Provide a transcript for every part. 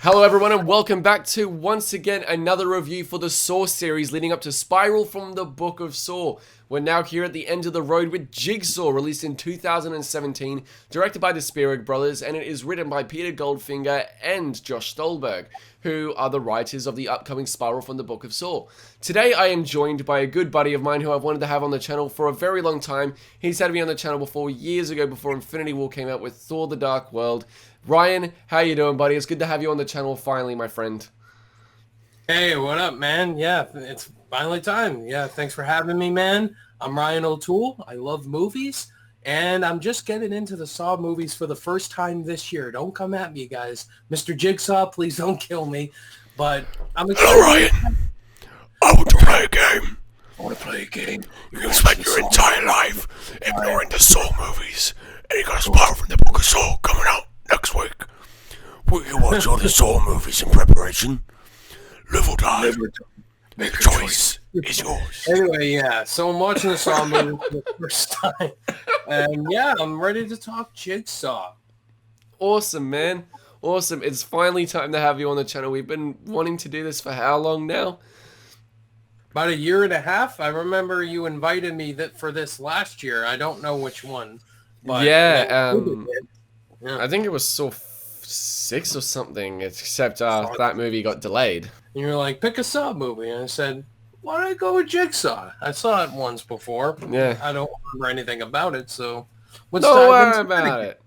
Hello everyone and welcome back to, once again, another review for the Saw series leading up to Spiral from the Book of Saw. We're now here at the end of the road with Jigsaw, released in 2017, directed by the Spierig brothers, and it is written by Peter Goldfinger and Josh Stolberg, who are the writers of the upcoming Spiral from the Book of Saw. Today I am joined by a good buddy of mine who I've wanted to have on the channel for a very long time. He's had me on the channel before, years ago, before Infinity War came out with Thor: The Dark World. Ryan, how you doing, buddy? It's good to have you on the channel finally, my friend. Hey, what up, man? Yeah, it's finally time. Yeah, thanks for having me, man. I'm Ryan O'Toole. I love movies, and I'm just getting into the Saw movies for the first time this year. Don't come at me, guys. Mr. Jigsaw, please don't kill me. But I'm excited. Hello, Ryan. I want to play a game. I want to play a game. You can spend your entire life ignoring the Saw movies, and you got a Spiral from the Book of Saw coming out next week. Will you watch all the Saw movies in preparation? Live or die. Make a choice. It's yours. Anyway, yeah, so I'm watching the Saw movie for the first time. And yeah, I'm ready to talk Jigsaw. Awesome, man. Awesome. It's finally time to have you on the channel. We've been wanting to do this for how long now? About a year and a half. I remember you invited me for this last year. I don't know which one. But Yeah, yeah. I think it was Saw 6 or something, except that movie got delayed. And you were like, pick a Saw movie. And I said, why don't I go with Jigsaw? I saw it once before. Yeah. I don't remember anything about it, so let's Don't dive worry into about it.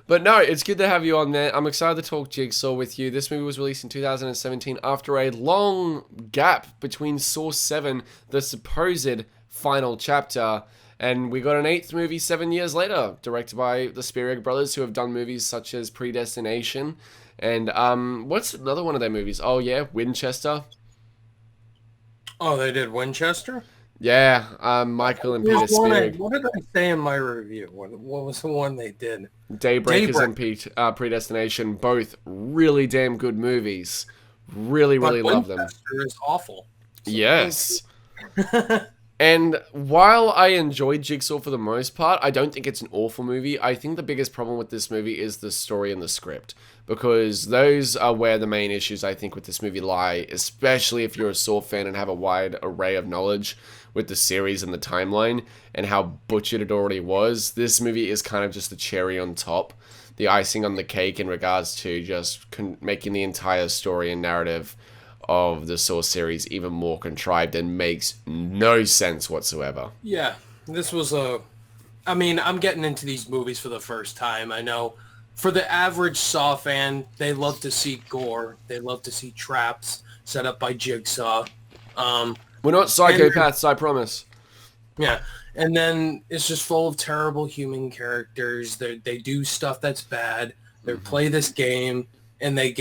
But no, it's good to have you on there. I'm excited to talk Jigsaw with you. This movie was released in 2017 after a long gap between Saw 7, the supposed final chapter, and we got an 8th movie 7 years later, directed by the Spierig brothers, who have done movies such as Predestination, and what's another one of their movies? Oh yeah, Winchester. Oh, they did Winchester? Yeah, Michael and Peter Spierig. What did I say in my review? What was the one they did? Daybreakers and Predestination, both really damn good movies. Really love them. Winchester is awful. Yes. And while I enjoyed Jigsaw for the most part, I don't think it's an awful movie. I think the biggest problem with this movie is the story and the script, because those are where the main issues, I think, with this movie lie, especially if you're a Saw fan and have a wide array of knowledge with the series and the timeline and how butchered it already was. This movie is kind of just the cherry on top, the icing on the cake in regards to just making the entire story and narrative of the Saw series even more contrived and makes no sense whatsoever. Yeah, this was I mean, I'm getting into these movies for the first time. I know for the average Saw fan, they love to see gore. They love to see traps set up by Jigsaw. We're not psychopaths, I promise. Yeah, and then it's just full of terrible human characters. They do stuff that's bad. They play this game, and they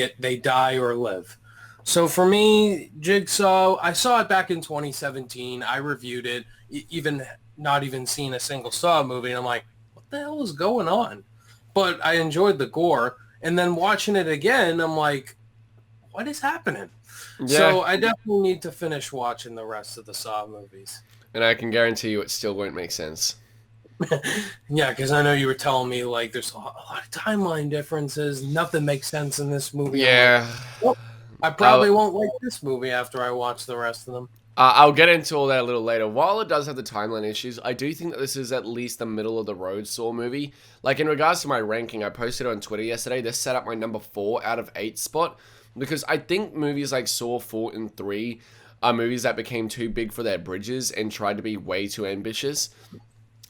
die or live. So for me, Jigsaw, I saw it back in 2017. I reviewed it, even not even seen a single Saw movie. And I'm like, what the hell is going on? But I enjoyed the gore. And then watching it again, I'm like, what is happening? Yeah. So I definitely need to finish watching the rest of the Saw movies. And I can guarantee you it still won't make sense. Yeah, because I know you were telling me, like, there's a lot of timeline differences. Nothing makes sense in this movie. Yeah. Like, well, I probably won't like this movie after I watch the rest of them. I'll get into all that a little later. While it does have the timeline issues, I do think that this is at least the middle of the road Saw movie. Like, in regards to my ranking, I posted on Twitter yesterday. This set up my number 4 out of 8 spot, because I think movies like Saw 4 and 3 are movies that became too big for their bridges and tried to be way too ambitious.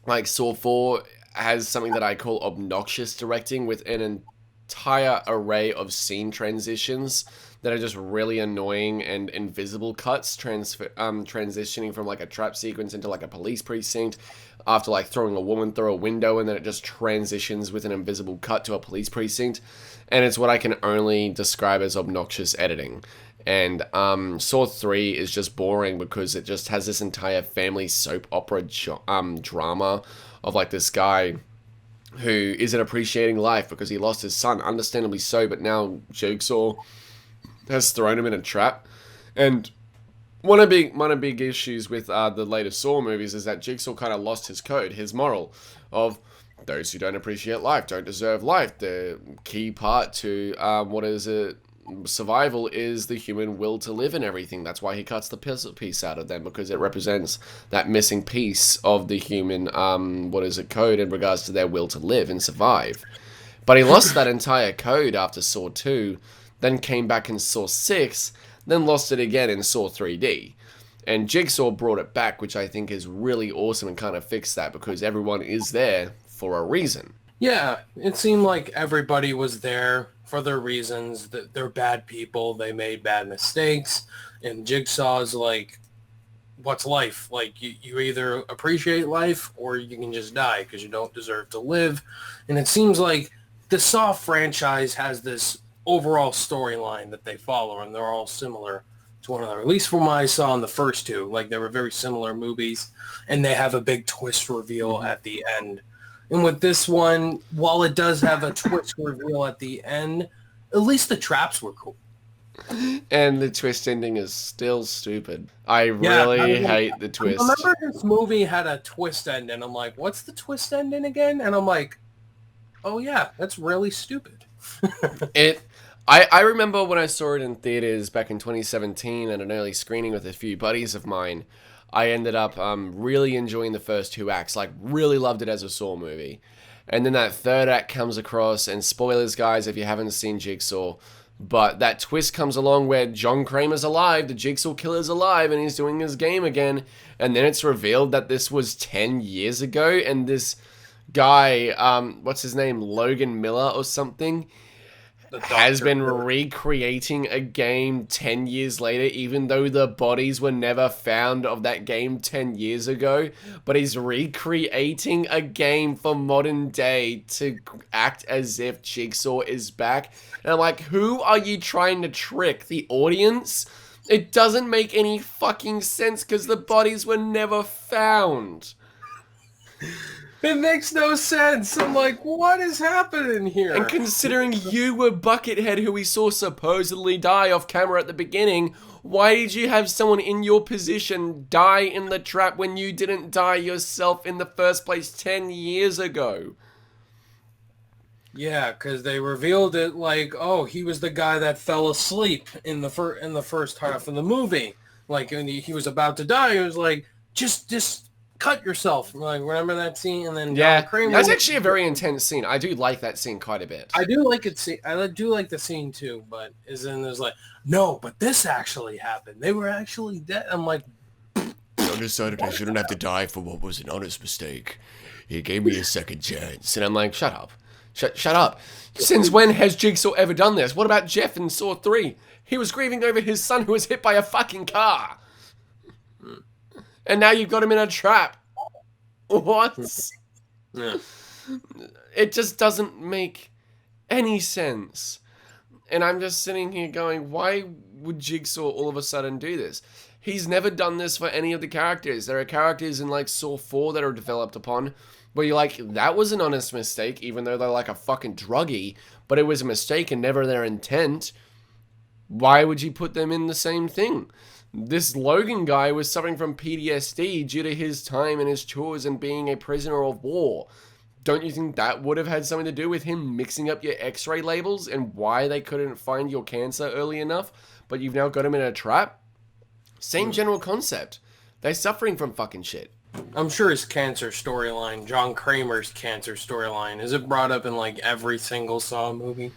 Like, Saw 4 has something that I call obnoxious directing, with an entire array of scene transitions that are just really annoying, and invisible cuts transitioning from like a trap sequence into like a police precinct after like throwing a woman through a window, and then it just transitions with an invisible cut to a police precinct, and it's what I can only describe as obnoxious editing. And Saw 3 is just boring because it just has this entire family soap opera drama of like this guy who isn't appreciating life because he lost his son, understandably so, but now Jigsaw has thrown him in a trap. And one of the big issues with the latest Saw movies is that Jigsaw kind of lost his code, his moral of those who don't appreciate life don't deserve life. The key part to survival is the human will to live and everything. That's why he cuts the piece out of them, because it represents that missing piece of the human code in regards to their will to live and survive. But he lost that entire code after Saw 2, then came back in Saw 6, then lost it again in Saw 3D. And Jigsaw brought it back, which I think is really awesome, and kind of fixed that, because everyone is there for a reason. Yeah, it seemed like everybody was there for their reasons. That they're bad people, they made bad mistakes, and Jigsaw's like, what's life? Like, you either appreciate life or you can just die because you don't deserve to live. And it seems like the Saw franchise has this overall storyline that they follow, and they're all similar to one another. At least from what I saw in the first two, like they were very similar movies, and they have a big twist reveal at the end. And with this one, while it does have a twist reveal at the end, at least the traps were cool. And the twist ending is still stupid. I really hate the twist. I remember this movie had a twist ending. I'm like, what's the twist ending again? And I'm like, oh yeah, that's really stupid. I remember when I saw it in theaters back in 2017 at an early screening with a few buddies of mine. I ended up really enjoying the first two acts, like really loved it as a Saw movie. And then that third act comes across, and spoilers guys if you haven't seen Jigsaw, but that twist comes along where John Kramer's alive, the Jigsaw killer's alive, and he's doing his game again. And then it's revealed that this was 10 years ago, and this guy, what's his name, Logan Miller or something, has been recreating a game 10 years later, even though the bodies were never found of that game 10 years ago. But he's recreating a game for modern day to act as if Jigsaw is back. And I'm like, who are you trying to trick? The audience? It doesn't make any fucking sense because the bodies were never found. It makes no sense. I'm like, what is happening here? And considering you were Buckethead, who we saw supposedly die off camera at the beginning, why did you have someone in your position die in the trap when you didn't die yourself in the first place 10 years ago? Yeah, because they revealed it like, oh, he was the guy that fell asleep in the first half of the movie. Like, when he was about to die, he was like, just cut yourself. Like, remember that scene? And then yeah, John Kramer, that's actually a very intense scene. I do like that scene quite a bit. I do like it. I do like the scene too, but there's like, no, but this actually happened. They were actually dead. I'm like, I decided I shouldn't have to die for what was an honest mistake. He gave me a second chance. And I'm like, shut up. Shut up. Since when has Jigsaw ever done this? What about Jeff in Saw 3? He was grieving over his son who was hit by a fucking car. And now you've got him in a trap. What? yeah. It just doesn't make any sense. And I'm just sitting here going, why would Jigsaw all of a sudden do this? He's never done this for any of the characters. There are characters in like Saw 4 that are developed upon where you're like, that was an honest mistake, even though they're like a fucking druggie, but it was a mistake and never their intent. Why would you put them in the same thing? This Logan guy was suffering from PTSD due to his time and his chores and being a prisoner of war. Don't you think that would have had something to do with him mixing up your x-ray labels and why they couldn't find your cancer early enough, but you've now got him in a trap? Same general concept. They're suffering from fucking shit. I'm sure his cancer storyline, John Kramer's cancer storyline, is it brought up in like every single Saw movie?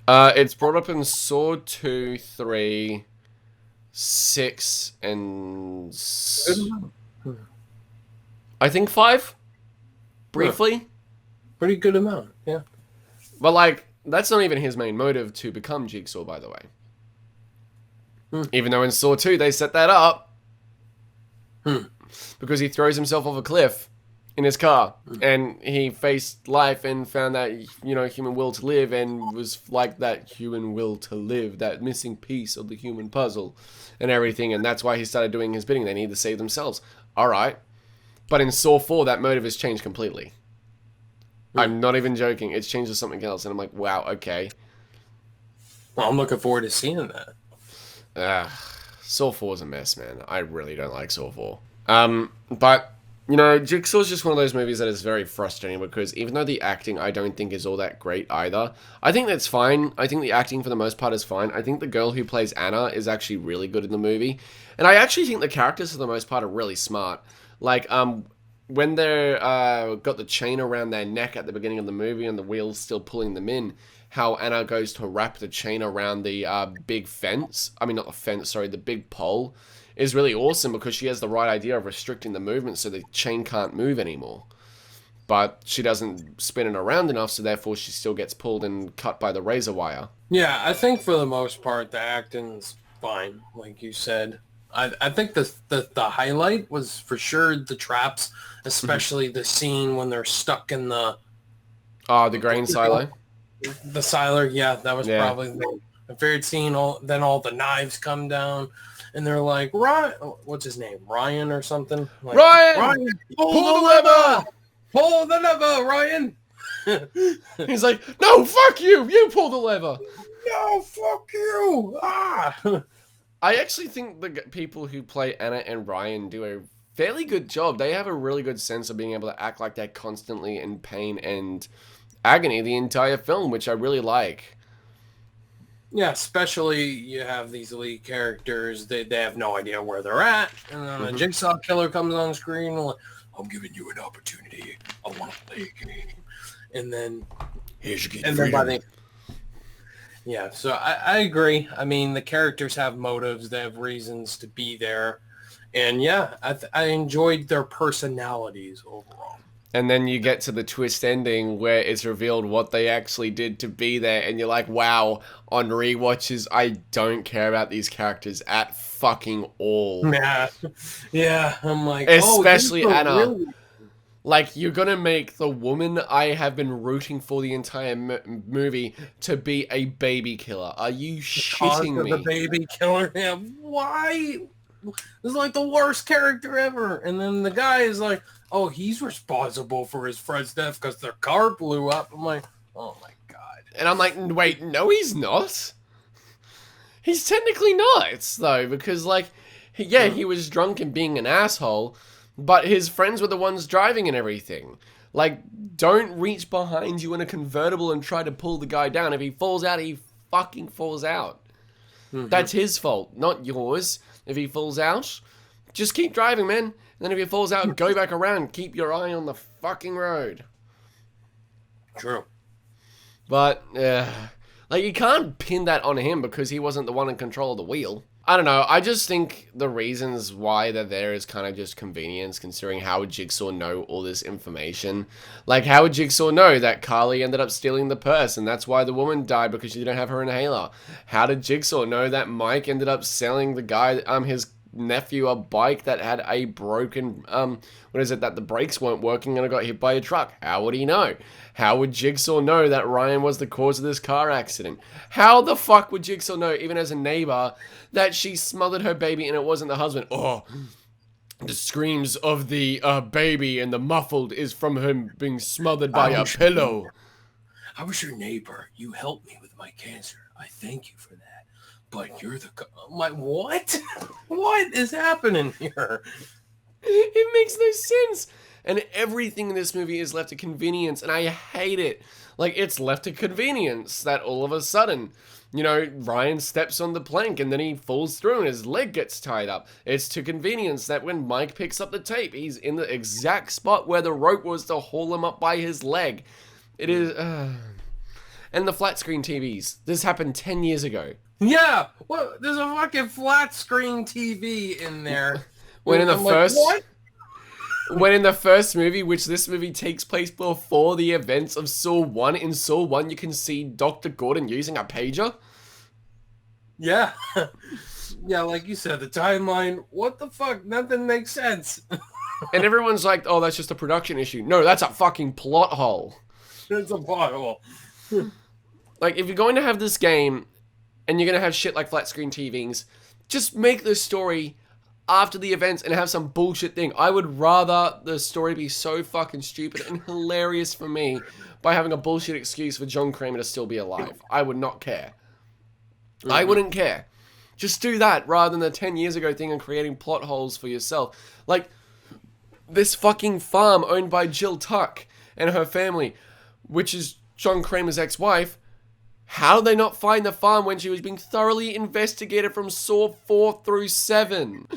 It's brought up in Saw 2, 3... 6 and I think 5 briefly. Pretty good amount, yeah. But like, that's not even his main motive to become Jigsaw, by the way. Even though in Saw 2 they set that up because he throws himself off a cliff in his car and he faced life and found that, you know, human will to live and was like that human will to live, that missing piece of the human puzzle and everything, and that's why he started doing his bidding. They need to save themselves. Alright. But in Saw 4, that motive has changed completely. I'm not even joking. It's changed to something else, and I'm like, wow, okay. Well, I'm looking forward to seeing that. Saw 4 is a mess, man. I really don't like Saw 4. But You know, Jigsaw's just one of those movies that is very frustrating because even though the acting I don't think is all that great either, I think that's fine. I think the acting for the most part is fine. I think the girl who plays Anna is actually really good in the movie. And I actually think the characters for the most part are really smart. Like, when they're got the chain around their neck at the beginning of the movie and the wheel's still pulling them in, how Anna goes to wrap the chain around the big fence. I mean, not the fence, sorry, the big pole is really awesome because she has the right idea of restricting the movement so the chain can't move anymore. But she doesn't spin it around enough, so therefore she still gets pulled and cut by the razor wire. Yeah, I think for the most part the acting's fine, like you said. I think the highlight was for sure the traps, especially the scene when they're stuck in the The grain silo. the silo. Yeah, that was probably the favorite scene. Then all the knives come down, and they're like, Ryan, what's his name? Ryan or something? Like, Ryan, pull the lever! Pull the lever, Ryan! He's like, no, fuck you! You pull the lever! No, fuck you! Ah! I actually think the people who play Anna and Ryan do a fairly good job. They have a really good sense of being able to act like they're constantly in pain and agony the entire film, which I really like. Yeah, especially you have these lead characters, they have no idea where they're at, and then the Jigsaw killer comes on screen, like, I'm giving you an opportunity. I want to play a game. And then... Here's your key and then by the... Yeah, so I agree. I mean, the characters have motives, they have reasons to be there. And yeah, I enjoyed their personalities overall. And then you get to the twist ending where it's revealed what they actually did to be there, and you're like, wow, on rewatches, I don't care about these characters at fucking all. Yeah, I'm like, especially Anna. Really... Like, you're gonna make the woman I have been rooting for the entire movie to be a baby killer. Are you shitting me? The baby killer? Yeah, why? This is like the worst character ever. And then the guy is like, oh, he's responsible for his friend's death because their car blew up. I'm like, oh my god. And I'm like, wait, no, he's not. He's technically not, though, because, like, yeah, he was drunk and being an asshole, but his friends were the ones driving and everything. Like, don't reach behind you in a convertible and try to pull the guy down. If he falls out, he fucking falls out. That's his fault, not yours. If he falls out, just keep driving, man. And then if he falls out, go back around. Keep your eye on the fucking road. True. But, like, you can't pin that on him because he wasn't the one in control of the wheel. I don't know. I just think the reasons why they're there is kind of just convenience, considering how would Jigsaw know all this information? Like, how would Jigsaw know that Carly ended up stealing the purse, and that's why the woman died because she didn't have her inhaler? How did Jigsaw know that Mike ended up selling the guy, his nephew, a bike that had a broken, that the brakes weren't working and it got hit by a truck? How would he know? How would Jigsaw know that Ryan was the cause of this car accident? How the fuck would Jigsaw know, even as a neighbor, that she smothered her baby and it wasn't the husband? Oh, the screams of the baby and the muffled is from him being smothered by a pillow. I was your neighbor. You helped me with my cancer. I thank you for that. But you're the... I'm like, what? What is happening here? It makes no sense. And everything in this movie is left to convenience, and I hate it. Like, it's left to convenience that all of a sudden, you know, Ryan steps on the plank and then he falls through and his leg gets tied up. It's to convenience that when Mike picks up the tape, he's in the exact spot where the rope was to haul him up by his leg. It is... And the flat screen TVs. This happened 10 years ago. Yeah! Well, there's a fucking flat screen TV in there. When in the first... Like, what? When in the first movie, which this movie takes place before the events of Saw 1, in Saw 1 you can see Dr. Gordon using a pager. Yeah. Yeah, like you said, the timeline, what the fuck? Nothing makes sense. And everyone's like, oh, that's just a production issue. No, that's a fucking plot hole. It's a plot hole. Like, if you're going to have this game, and you're going to have shit like flat screen TVs, just make the story after the events and have some bullshit thing. I would rather the story be so fucking stupid and hilarious for me by having a bullshit excuse for John Kramer to still be alive. I would not care. I wouldn't care. Just do that rather than the 10 years ago thing and creating plot holes for yourself. Like, this fucking farm owned by Jill Tuck and her family, which is John Kramer's ex-wife. How did they not find the farm when she was being thoroughly investigated from Saw 4 through 7?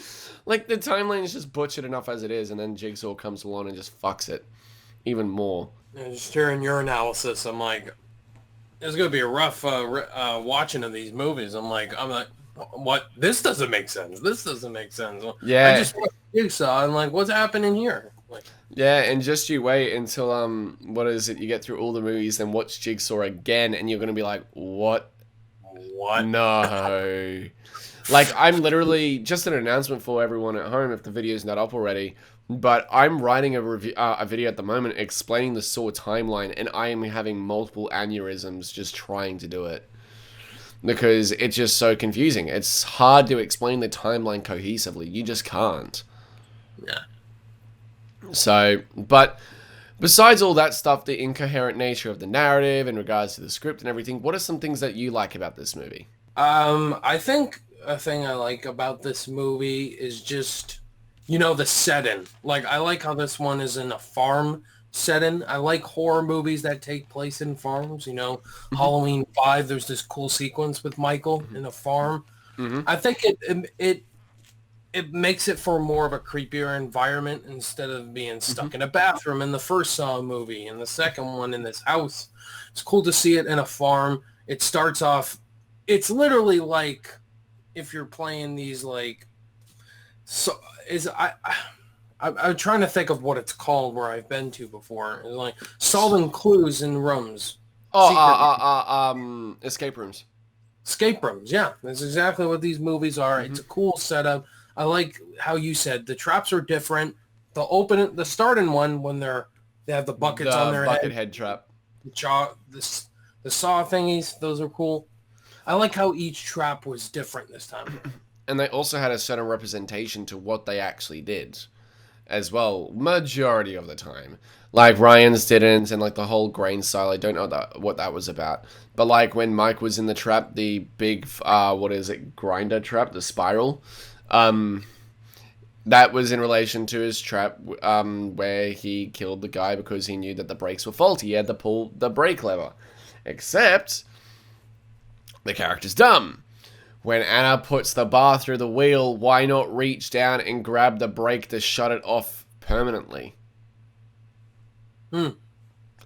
Like, the timeline is just butchered enough as it is, and then Jigsaw comes along and just fucks it even more. And just hearing your analysis, I'm like, it's going to be a rough watching of these movies. I'm like, what? This doesn't make sense. This doesn't make sense. Yeah. I just watched Jigsaw. I'm like, what's happening here? Like, yeah, and just you wait until, what is it, you get through all the movies, then watch Jigsaw again, and you're going to be like, what? What? No. Like, I'm literally, just an announcement for everyone at home if the video's not up already, but I'm writing a video at the moment explaining the Saw timeline, and I am having multiple aneurysms just trying to do it. Because it's just so confusing. It's hard to explain the timeline cohesively. You just can't. Yeah. So, but besides all that stuff, the incoherent nature of the narrative in regards to the script and everything, what are some things that you like about this movie? I think a thing I like about this movie is just, the setting. Like, I like how this one is in a farm setting. I like horror movies that take place in farms. Halloween 5, there's this cool sequence with Michael in a farm. Mm-hmm. I think it makes it for more of a creepier environment instead of being stuck in a bathroom in the first Saw movie and the second one in this house. It's cool to see it in a farm. It starts off, it's literally like if you're playing these I'm trying to think of what it's called where I've been to before. It's like solving clues in rooms. Escape rooms. Escape rooms, yeah. That's exactly what these movies are. Mm-hmm. It's a cool setup. I like how you said the traps are different. The starting one when they have the buckets on their head trap. The saw thingies, those are cool. I like how each trap was different this time. And they also had a certain representation to what they actually did as well, majority of the time. Like, Ryan's didn't, and, like, the whole grain style, I don't know what that was about. But, like, when Mike was in the trap, the big, grinder trap, the spiral, that was in relation to his trap, where he killed the guy because he knew that the brakes were faulty. He had to pull the brake lever. Except, the character's dumb. When Anna puts the bar through the wheel, why not reach down and grab the brake to shut it off permanently? And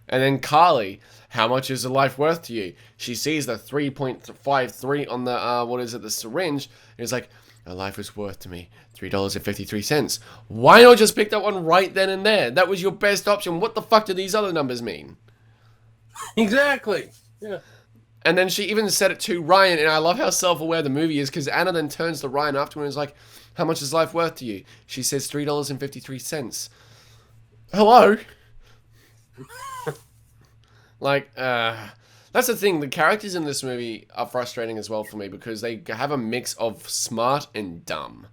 then Carly, how much is a life worth to you? She sees the 3.53 on the, the syringe, and is like, a life is worth to me $3.53. Why not just pick that one right then and there? That was your best option. What the fuck do these other numbers mean? Exactly. Yeah. And then she even said it to Ryan, and I love how self-aware the movie is, because Anna then turns to Ryan afterwards and is like, how much is life worth to you? She says $3.53. Hello? That's the thing. The characters in this movie are frustrating as well for me, because they have a mix of smart and dumb.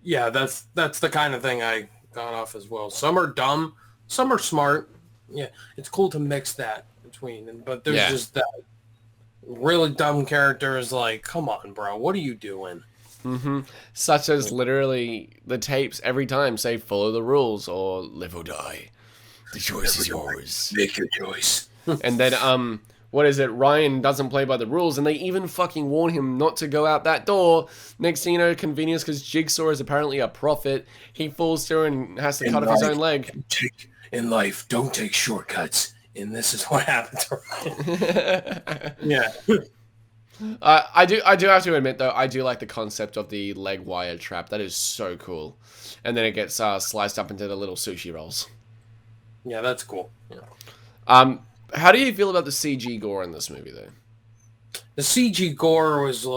Yeah, that's the kind of thing I got off as well. Some are dumb, some are smart. Yeah, it's cool to mix that between, but there's just that really dumb character is like, come on, bro, what are you doing? Mm-hmm. Such as literally the tapes every time say follow the rules or live or die. The choice is yours. Make your choice. And then Ryan doesn't play by the rules, and they even fucking warn him not to go out that door. Next thing you know, convenience, because Jigsaw is apparently a prophet. He falls through and has to cut off his own leg. In life, don't take shortcuts. And this is what happened to Ryan. Yeah. I do have to admit, though, I do like the concept of the leg wire trap. That is so cool. And then it gets sliced up into the little sushi rolls. Yeah, that's cool. Yeah. How do you feel about the CG gore in this movie, though? The CG gore was,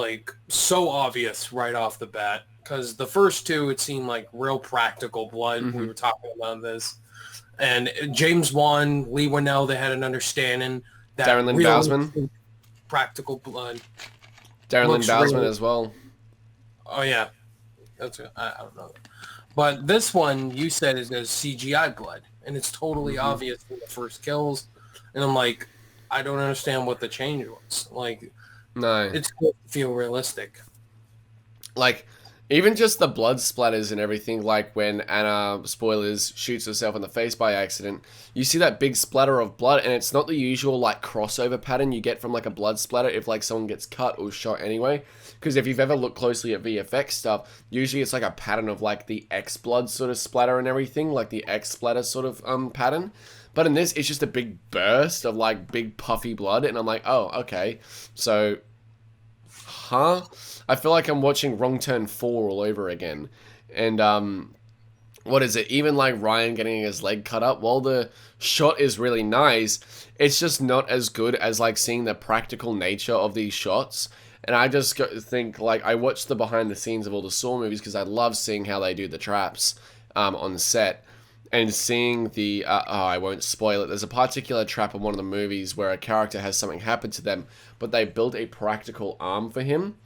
so obvious right off the bat. Because the first two, it seemed like real practical blood. Mm-hmm. We were talking about this. And James Wan, Lee Winnell, they had an understanding that Darren Lynn Bousman, practical blood. Darren Lynn Bousman as well. Oh yeah, I don't know, but this one you said is CGI blood, and it's totally obvious in the first kills. And I'm like, I don't understand what the change was. Like, no, it's supposed to feel realistic. Like, Even just the blood splatters and everything, like when Anna, spoilers, shoots herself in the face by accident, you see that big splatter of blood, and it's not the usual, like, crossover pattern you get from, like, a blood splatter if, like, someone gets cut or shot anyway. Because if you've ever looked closely at VFX stuff, usually it's, like, a pattern of, like, the X-blood sort of splatter and everything, like the X-splatter sort of, pattern. But in this, it's just a big burst of, like, big puffy blood, and I'm like, oh, okay. So, huh? I feel like I'm watching Wrong Turn 4 all over again. And, what is it? Even like Ryan getting his leg cut up, while the shot is really nice, it's just not as good as like seeing the practical nature of these shots. And I just think, like, I watch the behind the scenes of all the Saw movies because I love seeing how they do the traps on set. And seeing the, I won't spoil it, there's a particular trap in one of the movies where a character has something happen to them, but they built a practical arm for him.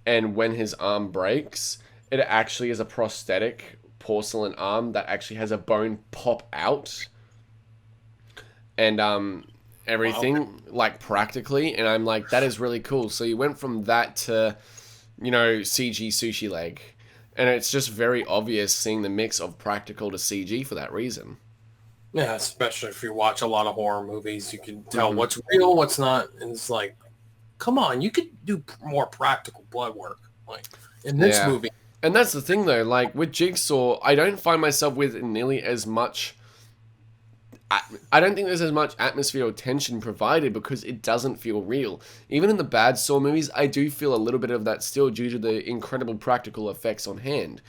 And when his arm breaks, it actually is a prosthetic porcelain arm that actually has a bone pop out. And everything, like, practically. And I'm like, that is really cool. So you went from that to, you know, CG sushi leg. And it's just very obvious seeing the mix of practical to CG for that reason. Yeah, especially if you watch a lot of horror movies, you can tell what's real, what's not. And it's like, come on, you could do more practical blood work, like in this movie. And that's the thing, though. Like with Jigsaw, I don't find myself with nearly as much. I don't think there's as much atmosphere or tension provided because it doesn't feel real. Even in the bad Saw movies, I do feel a little bit of that still due to the incredible practical effects on hand.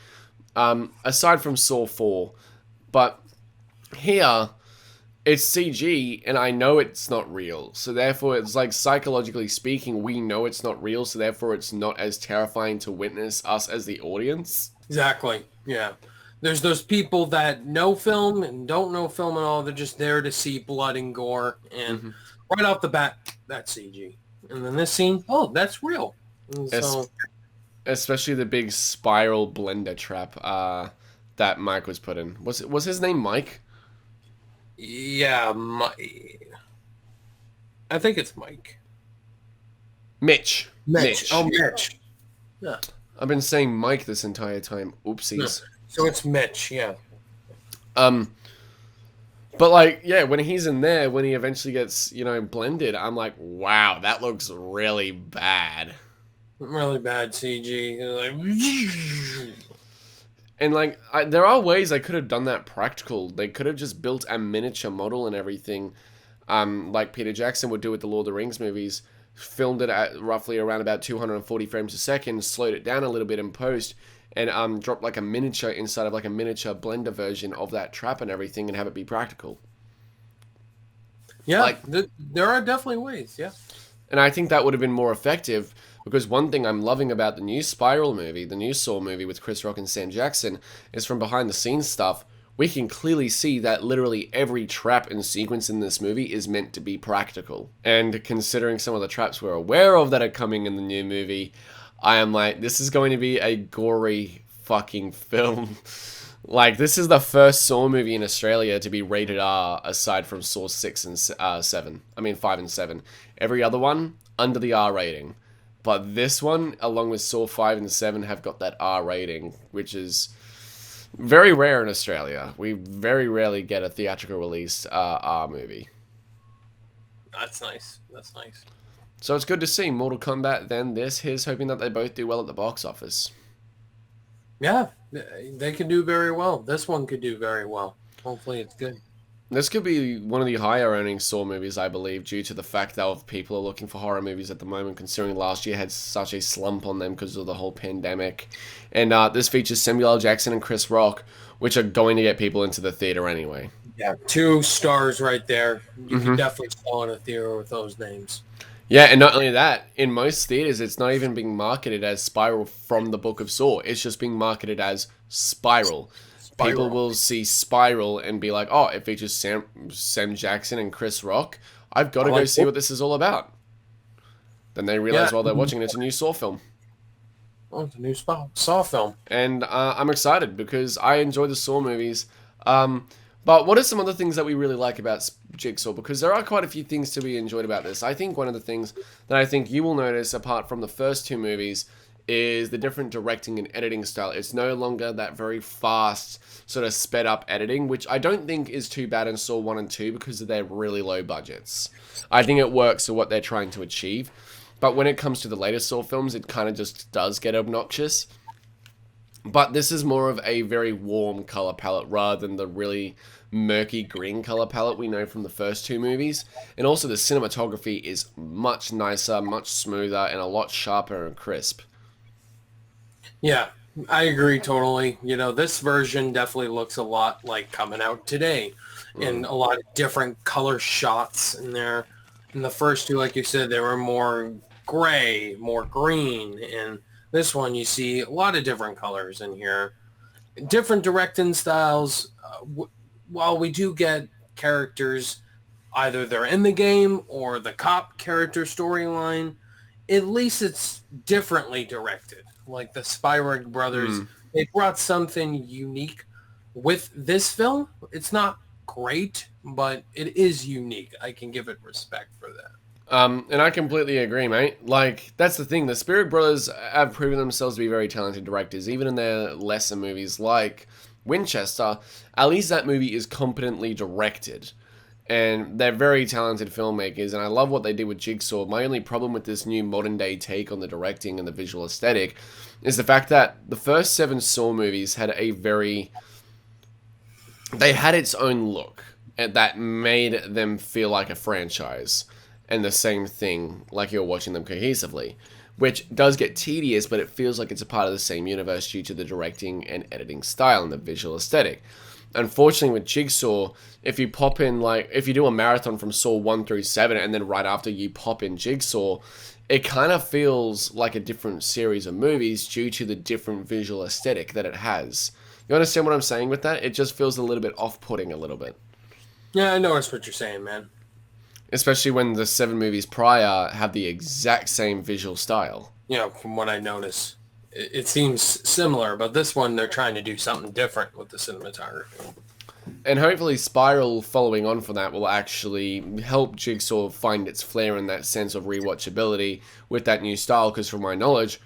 Aside from Saw 4, but here, it's CG, and I know it's not real. So therefore, it's like, psychologically speaking, we know it's not real, so therefore it's not as terrifying to witness us as the audience. Exactly, yeah. There's those people that know film and don't know film at all. They're just there to see blood and gore. And right off the bat, that's CG. And then this scene, oh, that's real. And so, especially the big spiral blender trap that Mike was put in. Was his name Mike? Yeah, I think it's Mike. Mitch. Oh, Mitch. Yeah. I've been saying Mike this entire time. Oopsies. Yeah. So it's Mitch, yeah. But like, yeah, when he's in there, when he eventually gets, you know, blended, I'm like, wow, that looks really bad. Really bad CG. And like, there are ways they could have done that practical. They could have just built a miniature model and everything, like Peter Jackson would do with the Lord of the Rings movies. Filmed it at roughly around about 240 frames a second, slowed it down a little bit in post, and drop like a miniature inside of like a miniature blender version of that trap and everything and have it be practical. Yeah, like, there are definitely ways, yeah. And I think that would have been more effective because one thing I'm loving about the new Spiral movie, the new Saw movie with Chris Rock and Sam Jackson, is from behind the scenes stuff, we can clearly see that literally every trap and sequence in this movie is meant to be practical. And considering some of the traps we're aware of that are coming in the new movie, I am like, this is going to be a gory fucking film. Like, this is the first Saw movie in Australia to be rated R aside from Saw 6 and 7. I mean, 5 and 7. Every other one, under the R rating. But this one, along with Saw 5 and 7, have got that R rating, which is very rare in Australia. We very rarely get a theatrical release R movie. That's nice. That's nice. So it's good to see Mortal Kombat, then this. Here's hoping that they both do well at the box office. Yeah, they could do very well. This one could do very well. Hopefully it's good. This could be one of the higher earning Saw movies, I believe, due to the fact that people are looking for horror movies at the moment, considering last year had such a slump on them because of the whole pandemic. And this features Samuel L. Jackson and Chris Rock, which are going to get people into the theater anyway. Yeah, 2 stars right there. You can definitely sell in a theater with those names. Yeah, and not only that, in most theaters, it's not even being marketed as Spiral from the Book of Saw. It's just being marketed as Spiral. People will see Spiral and be like, oh, it features Sam Jackson and Chris Rock. I've got to go see what this is all about. Then they realize while they're watching it's a new Saw film. Oh, it's a new Saw film. And I'm excited because I enjoy the Saw movies. But what are some other things that we really like about Jigsaw? Because there are quite a few things to be enjoyed about this. I think one of the things that I think you will notice, apart from the first 2 movies, is the different directing and editing style. It's no longer that very fast, sort of sped up editing, which I don't think is too bad in Saw 1 and 2 because of their really low budgets. I think it works for what they're trying to achieve. But when it comes to the later Saw films, it kind of just does get obnoxious. But this is more of a very warm color palette rather than the really murky green color palette we know from the first two movies. And also the cinematography is much nicer, much smoother, and a lot sharper and crisp. Yeah, I agree totally. You know, this version definitely looks a lot like coming out today, and a lot of different color shots in there. In the first two, like you said, they were more gray, more green, and this one you see a lot of different colors in here. Different directing styles. While we do get characters, either they're in the game or the cop character storyline, at least it's differently directed. Like the Spierig brothers, they brought something unique with this film. It's not great, but it is unique. I can give it respect for that. And I completely agree, mate. Like, that's the thing. The Spierig brothers have proven themselves to be very talented directors, even in their lesser movies like Winchester. At least that movie is competently directed. And they're very talented filmmakers, and I love what they did with Jigsaw. My only problem with this new modern-day take on the directing and the visual aesthetic is the fact that the first 7 Saw movies had a very... They had its own look that made them feel like a franchise. And the same thing, like you're watching them cohesively. Which does get tedious, but it feels like it's a part of the same universe due to the directing and editing style and the visual aesthetic. Unfortunately, with Jigsaw, if you pop in, like, if you do a marathon from Saw 1 through 7, and then right after you pop in Jigsaw, it kind of feels like a different series of movies due to the different visual aesthetic that it has. You understand what I'm saying with that? It just feels a little bit off-putting a little bit. Yeah, I noticed what you're saying, man. Especially when the 7 movies prior have the exact same visual style. You know, from what I notice. It seems similar, but this one they're trying to do something different with the cinematography. And hopefully Spiral, following on from that, will actually help Jigsaw find its flair in that sense of rewatchability with that new style, because from my knowledge,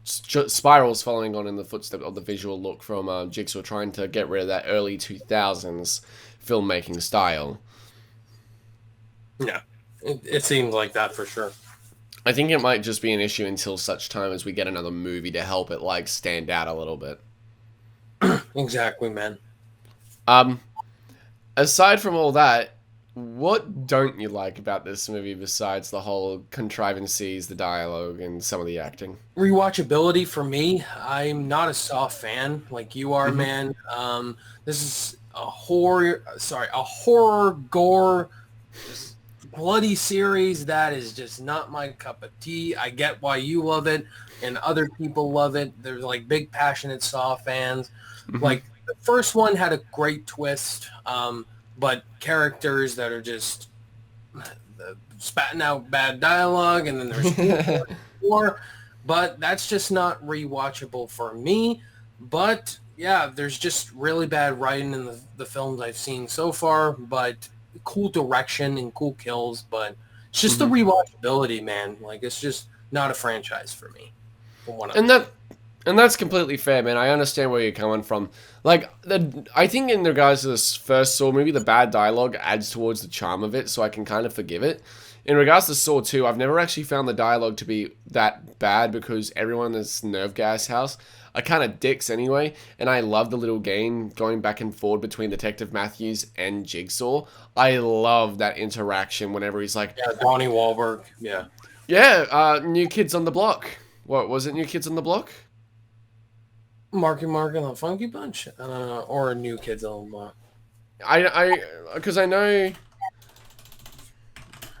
Spiral's following on in the footsteps of the visual look from Jigsaw, trying to get rid of that early 2000s filmmaking style. Yeah, it seems like that for sure. I think it might just be an issue until such time as we get another movie to help it, like, stand out a little bit. Exactly, man. Aside from all that, what don't you like about this movie besides the whole contrivances, the dialogue, and some of the acting? Rewatchability for me. I'm not a Saw fan like you are, man. This is a horror gore, bloody series that is just not my cup of tea. I get why you love it and other people love it. There's like big passionate Saw fans. Like the first one had a great twist, but characters that are just spatting out bad dialogue, and then there's more. But that's just not rewatchable for me. But yeah, there's just really bad writing in the films I've seen so far, but cool direction and cool kills, but it's just the rewatchability, man. Like, it's just not a franchise for me. And that's completely fair, man. I understand where you're coming from. Like, I think in regards to this first Saw movie, the bad dialogue adds towards the charm of it, so I can kind of forgive it. In regards to Saw 2, I've never actually found the dialogue to be that bad because everyone in this nerve gas house are kind of dicks anyway, and I love the little game going back and forth between Detective Matthews and Jigsaw. I love that interaction whenever he's like... Yeah, Donnie Wahlberg, yeah. Yeah, New Kids on the Block. What, was it New Kids on the Block? Marky Mark and the Funky Bunch? I don't know, or New Kids on the Block. Because I know...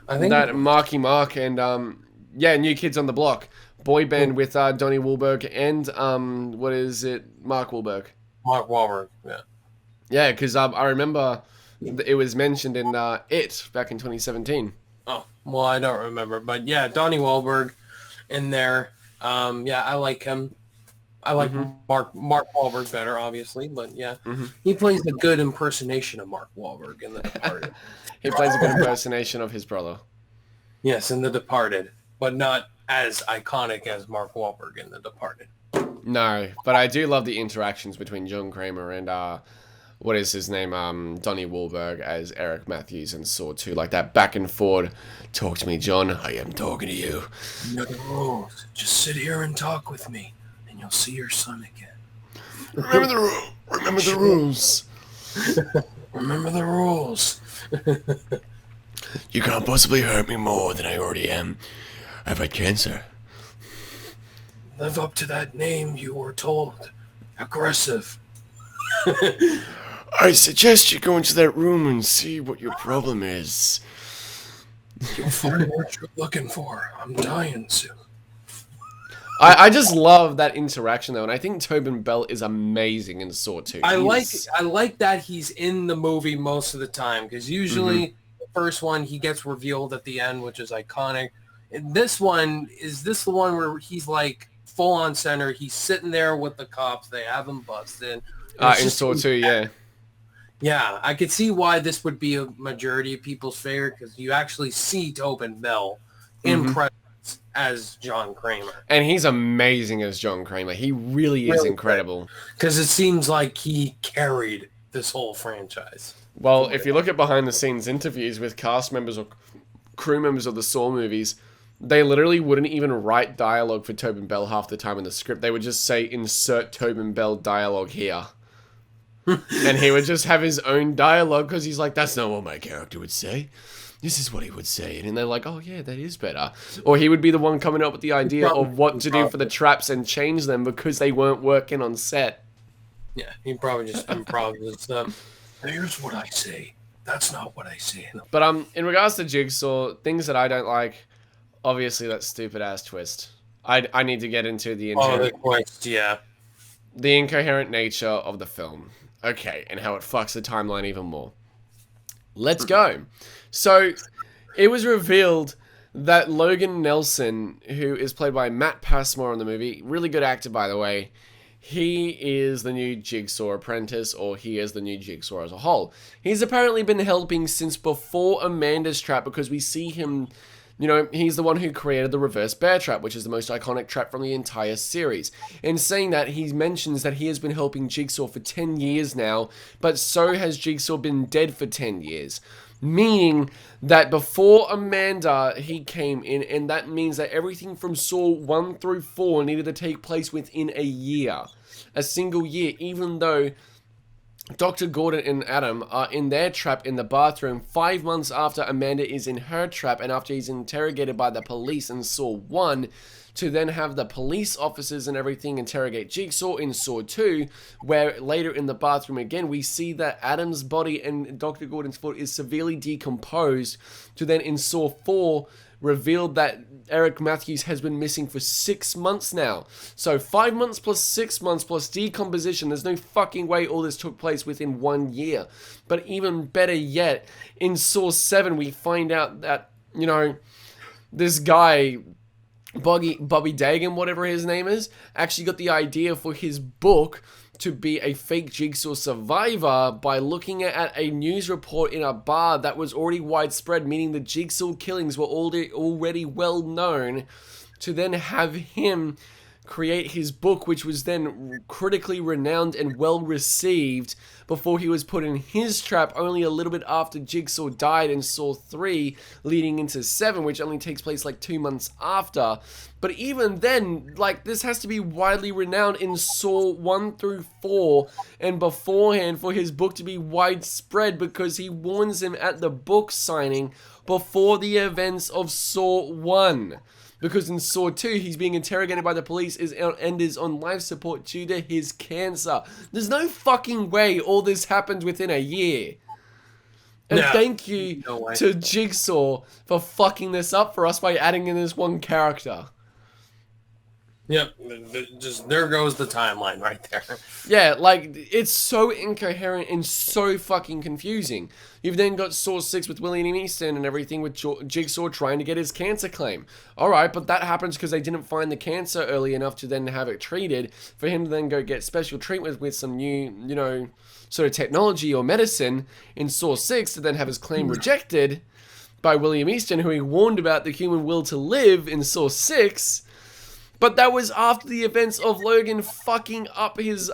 I think that Marky Mark and, New Kids on the Block. Boy band with Donnie Wahlberg and what is it, Mark Wahlberg. Mark Wahlberg, yeah. Yeah, because I remember it was mentioned in It back in 2017. Oh, well, I don't remember, but yeah, Donnie Wahlberg in there. Yeah, I like him. I like Mark Wahlberg better, obviously, but yeah, he plays a good impersonation of Mark Wahlberg in The Departed. He plays a good impersonation of his brother. Yes, in The Departed, but not as iconic as Mark Wahlberg in The Departed. No, but I do love the interactions between John Kramer and what is his name? Donnie Wahlberg as Eric Matthews in Saw 2. Like that back and forth. Talk to me, John. I am talking to you. You know the rules. Just sit here and talk with me, and you'll see your son again. Remember the rules. Remember the rules. You can't possibly hurt me more than I already am. I've had cancer. Live up to that name you were told. Aggressive. I suggest you go into that room and see what your problem is. You'll find what you're looking for. I'm dying soon. I just love that interaction though, and I think Tobin Bell is amazing in Saw 2. I like that he's in the movie most of the time, because usually the first one he gets revealed at the end, which is iconic. And this one, is this the one where he's like full on center? He's sitting there with the cops. They have him busted. In Saw 2, yeah. Yeah, I could see why this would be a majority of people's favorite, because you actually see Tobin Bell in presence as John Kramer. And he's amazing as John Kramer. He really is incredible. Because it seems like he carried this whole franchise. Well, if you look at behind-the-scenes interviews with cast members or crew members of the Saw movies, they literally wouldn't even write dialogue for Tobin Bell half the time in the script. They would just say, insert Tobin Bell dialogue here. And he would just have his own dialogue because he's like, that's not what my character would say. This is what he would say. And they're like, oh yeah, that is better. Or he would be the one coming up with the idea of what to do for the traps and change them because they weren't working on set. Yeah, he probably just improvised stuff. Here's what I say. That's not what I say. But in regards to Jigsaw, things that I don't like, obviously that stupid ass twist. I need to get into the twist, yeah. The incoherent nature of the film. Okay, and how it fucks the timeline even more. Let's go. So, it was revealed that Logan Nelson, who is played by Matt Passmore in the movie, really good actor by the way, he is the new Jigsaw apprentice, or he is the new Jigsaw as a whole. He's apparently been helping since before Amanda's trap, because we see him, you know, he's the one who created the reverse bear trap, which is the most iconic trap from the entire series. In saying that, he mentions that he has been helping Jigsaw for 10 years now, but so has Jigsaw been dead for 10 years. Meaning that before Amanda, he came in, and that means that everything from Saw 1 through 4 needed to take place within a year. A single year, even though Dr. Gordon and Adam are in their trap in the bathroom 5 months after Amanda is in her trap, and after he's interrogated by the police in Saw 1, to then have the police officers and everything interrogate Jigsaw in Saw 2, where later in the bathroom again we see that Adam's body and Dr. Gordon's foot is severely decomposed, to then in Saw 4 revealed that Eric Matthews has been missing for 6 months now. So 5 months plus 6 months plus decomposition. There's no fucking way all this took place within 1 year. But even better yet, in Saw 7 we find out that, you know, this guy, Bobby Dagan, whatever his name is, actually got the idea for his book to be a fake Jigsaw survivor by looking at a news report in a bar that was already widespread, meaning the Jigsaw killings were already well known, to then have him create his book, which was then critically renowned and well received, before he was put in his trap only a little bit after Jigsaw died in Saw 3, leading into 7, which only takes place like 2 months after. But even then, like, this has to be widely renowned in Saw 1 through 4 and beforehand for his book to be widespread, because he warns him at the book signing before the events of Saw 1. Because in Saw 2, he's being interrogated by the police and is on life support due to his cancer. There's no fucking way all this happened within a year. And thank you to Jigsaw for fucking this up for us by adding in this one character. Yep, just there goes the timeline right there. Yeah, like, it's so incoherent and so fucking confusing. You've then got Saw 6 with William Easton and everything, with Jigsaw trying to get his cancer claim. Alright, but that happens because they didn't find the cancer early enough to then have it treated, for him to then go get special treatment with some new, you know, sort of technology or medicine in Saw 6 to then have his claim rejected. by William Easton, who he warned about the human will to live in Saw 6. But that was after the events of Logan fucking up his,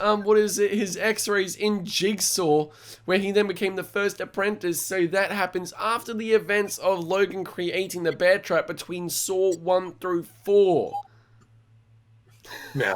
his x-rays in Jigsaw, where he then became the first apprentice. So that happens after the events of Logan creating the bear trap between Saw 1 through 4. Yeah.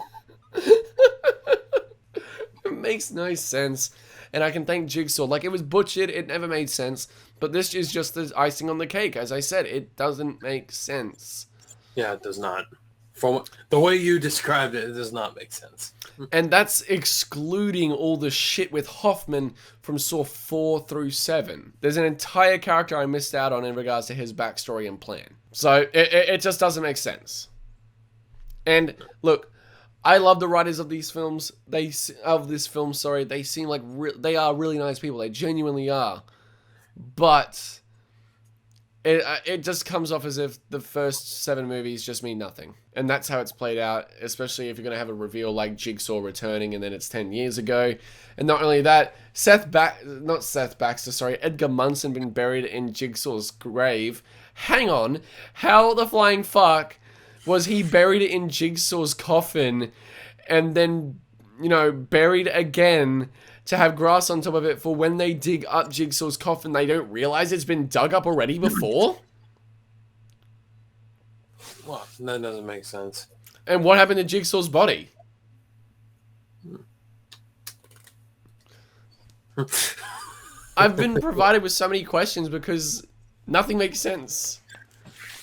It makes no sense. And I can thank Jigsaw. Like, it was butchered, it never made sense. But this is just the icing on the cake. As I said, it doesn't make sense. Yeah, it does not. From the way you described it, it does not make sense. And that's excluding all the shit with Hoffman from Saw 4 through 7. There's an entire character I missed out on in regards to his backstory and plan. So it just doesn't make sense. And look, I love the writers of these films. They seem like they are really nice people. They genuinely are. But it just comes off as if the first 7 movies just mean nothing. And that's how it's played out, especially if you're going to have a reveal like Jigsaw returning and then it's 10 years ago. And not only that, Edgar Munson been buried in Jigsaw's grave. Hang on, how the flying fuck was he buried in Jigsaw's coffin and then, buried again to have grass on top of it for when they dig up Jigsaw's coffin, they don't realize it's been dug up already before? Well, that doesn't make sense. And what happened to Jigsaw's body? I've been provided with so many questions because nothing makes sense.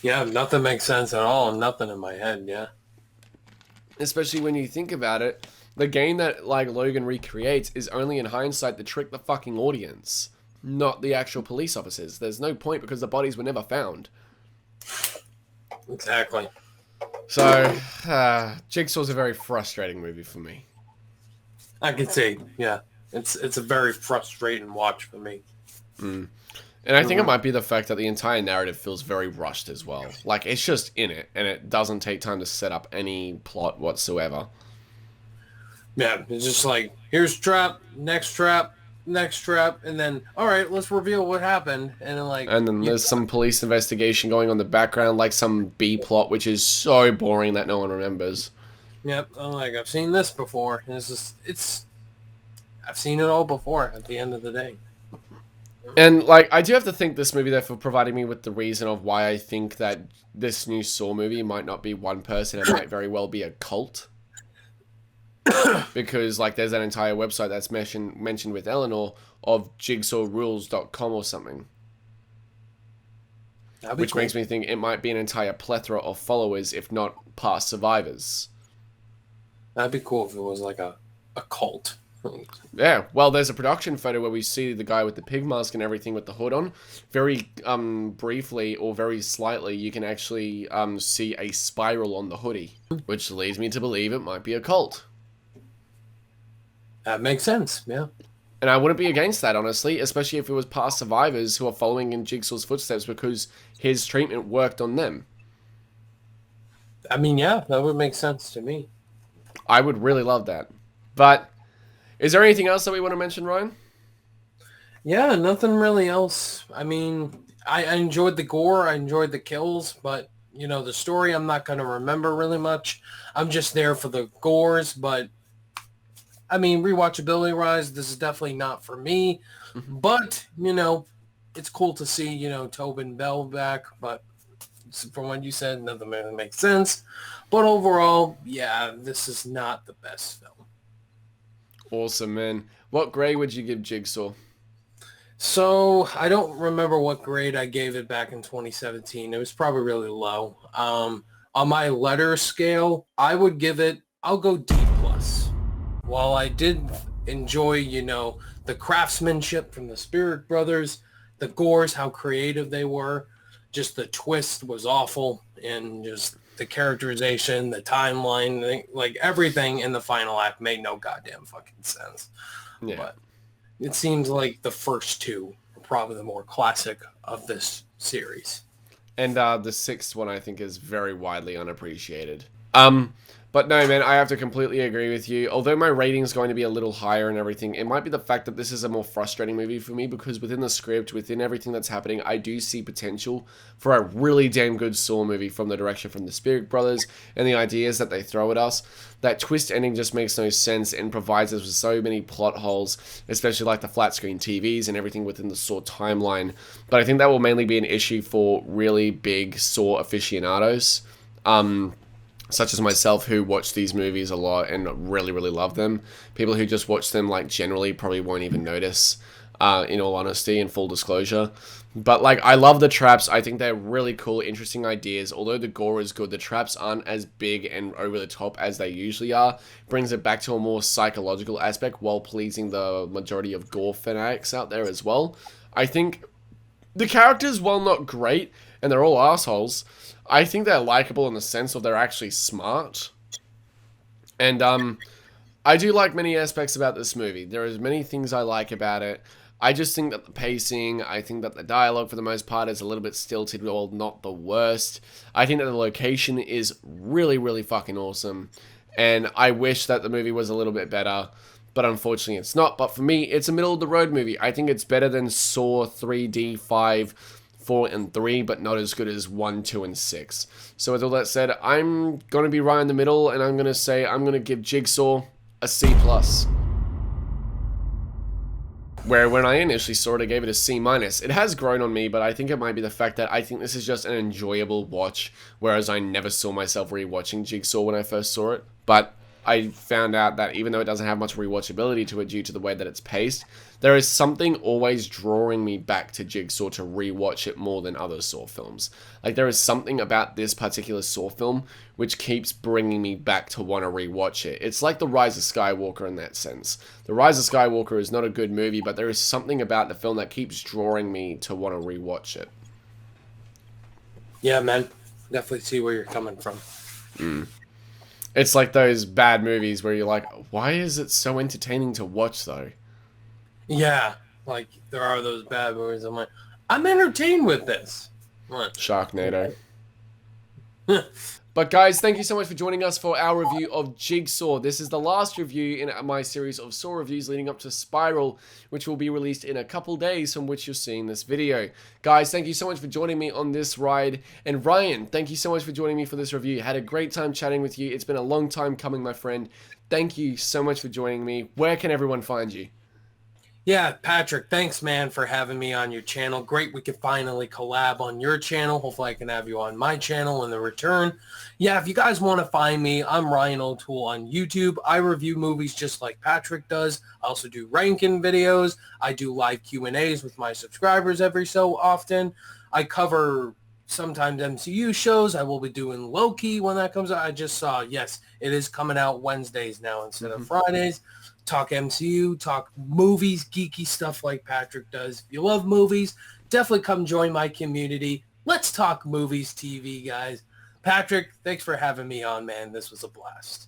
Yeah, nothing makes sense at all. Nothing in my head, yeah. Especially when you think about it, the game that Logan recreates is only in hindsight to trick the fucking audience, not the actual police officers. There's no point because the bodies were never found. Exactly. So, Jigsaw's a very frustrating movie for me. I can see, yeah. It's a very frustrating watch for me. And I think it might be the fact that the entire narrative feels very rushed as well. Like, it's just in it, and it doesn't take time to set up any plot whatsoever. Yeah, it's just like, here's trap, next trap, and then, all right, let's reveal what happened. And then there's some police investigation going on in the background, like some B plot, which is so boring that no one remembers. Yep, I've seen this before. And I've seen it all before at the end of the day. And, I do have to thank this movie, though, for providing me with the reason of why I think that this new Saw movie might not be one person. It might very well be a cult. Because, there's that entire website that's mentioned with Eleanor of jigsawrules.com or something. Which makes me think it might be an entire plethora of followers, if not past survivors. That'd be cool if it was like a cult. Yeah, well, there's a production photo where we see the guy with the pig mask and everything with the hood on. Very briefly or very slightly, you can actually see a spiral on the hoodie, which leads me to believe it might be a cult. That makes sense, yeah. And I wouldn't be against that, honestly, especially if it was past survivors who are following in Jigsaw's footsteps because his treatment worked on them. I mean, yeah, that would make sense to me. I would really love that. But is there anything else that we want to mention, Ryan? Yeah, nothing really else. I mean, I enjoyed the gore, I enjoyed the kills, but, the story I'm not going to remember really much. I'm just there for the gores, but, I mean, rewatchability-wise, this is definitely not for me. Mm-hmm. But, it's cool to see, Tobin Bell back, but from what you said, nothing really makes sense. But overall, yeah, this is not the best film. Awesome, man. What grade would you give Jigsaw? So, I don't remember what grade I gave it back in 2017. It was probably really low. On my letter scale, I would give it, I'll go D+. While I did enjoy, the craftsmanship from the Spierig brothers, the gores, how creative they were, just the twist was awful, and just the characterization, the timeline, everything in the final act made no goddamn fucking sense. Yeah. But it seems like the first two are probably the more classic of this series. And the sixth one, I think, is very widely unappreciated. But no, man, I have to completely agree with you. Although my rating is going to be a little higher and everything, it might be the fact that this is a more frustrating movie for me because within the script, within everything that's happening, I do see potential for a really damn good Saw movie from the direction from the Spierig brothers and the ideas that they throw at us. That twist ending just makes no sense and provides us with so many plot holes, especially like the flat screen TVs and everything within the Saw timeline. But I think that will mainly be an issue for really big Saw aficionados. Such as myself, who watch these movies a lot and really, really love them. People who just watch them, like, generally probably won't even notice, in all honesty and full disclosure. But, like, I love the traps. I think they're really cool, interesting ideas. Although the gore is good, the traps aren't as big and over the top as they usually are. Brings it back to a more psychological aspect while pleasing the majority of gore fanatics out there as well. I think the characters, while not great, and they're all assholes, I think they're likable in the sense of they're actually smart. And I do like many aspects about this movie. There is many things I like about it. I just think that the pacing, I think that the dialogue for the most part is a little bit stilted, or not the worst. I think that the location is really, really fucking awesome. And I wish that the movie was a little bit better, but unfortunately it's not. But for me, it's a middle-of-the-road movie. I think it's better than Saw 3D, 5, 4, and 3, but not as good as 1, 2, and 6. So with all that said, I'm going to be right in the middle, and I'm going to say I'm going to give Jigsaw a C+. Where when I initially saw it, I gave it a C-. It has grown on me, but I think it might be the fact that I think this is just an enjoyable watch, whereas I never saw myself rewatching Jigsaw when I first saw it. But I found out that even though it doesn't have much rewatchability to it due to the way that it's paced, there is something always drawing me back to Jigsaw to rewatch it more than other Saw films. Like, there is something about this particular Saw film which keeps bringing me back to want to rewatch it. It's like The Rise of Skywalker in that sense. The Rise of Skywalker is not a good movie, but there is something about the film that keeps drawing me to want to rewatch it. Yeah, man. Definitely see where you're coming from. It's like those bad movies where you're like, why is it so entertaining to watch, though? Yeah, like, there are those bad movies. I'm like, I'm entertained with this. What? Sharknado. But guys, thank you so much for joining us for our review of Jigsaw. This is the last review in my series of Saw reviews leading up to Spiral, which will be released in a couple days from which you're seeing this video. Guys, thank you so much for joining me on this ride. And Ryan, thank you so much for joining me for this review. Had a great time chatting with you. It's been a long time coming, my friend. Thank you so much for joining me. Where can everyone find you? Yeah, Patrick, thanks, man, for having me on your channel. Great we could finally collab on your channel. Hopefully I can have you on my channel in the return. Yeah, if you guys want to find me, I'm Ryan O'Toole on YouTube. I review movies just like Patrick does. I also do ranking videos. I do live Q&As with my subscribers every so often. I cover sometimes MCU shows. I will be doing Loki when that comes out. I just saw, yes, it is coming out Wednesdays now instead of Fridays. Talk MCU, talk movies, geeky stuff like Patrick does. If you love movies, definitely come join my community. Let's talk movies, TV, guys. Patrick, thanks for having me on, man. This was a blast.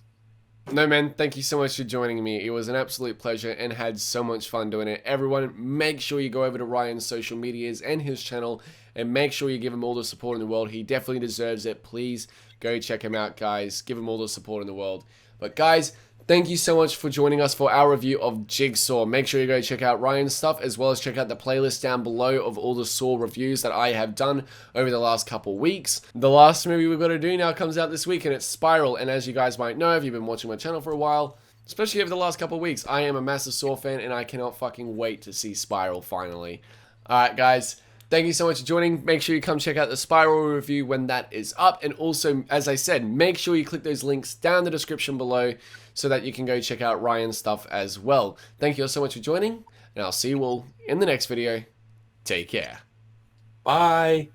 No, man, thank you so much for joining me. It was an absolute pleasure and had so much fun doing it. Everyone, make sure you go over to Ryan's social medias and his channel and make sure you give him all the support in the world. He definitely deserves it. Please go check him out, guys. Give him all the support in the world. But guys, thank you so much for joining us for our review of Jigsaw. Make sure you go check out Ryan's stuff, as well as check out the playlist down below of all the Saw reviews that I have done over the last couple weeks. The last movie we've got to do now comes out this week, and it's Spiral. And as you guys might know, if you've been watching my channel for a while, especially over the last couple weeks, I am a massive Saw fan, and I cannot fucking wait to see Spiral finally. Alright, guys. Thank you so much for joining. Make sure you come check out the Spiral review when that is up. And also, as I said, make sure you click those links down in the description below so that you can go check out Ryan's stuff as well. Thank you all so much for joining, and I'll see you all in the next video. Take care. Bye.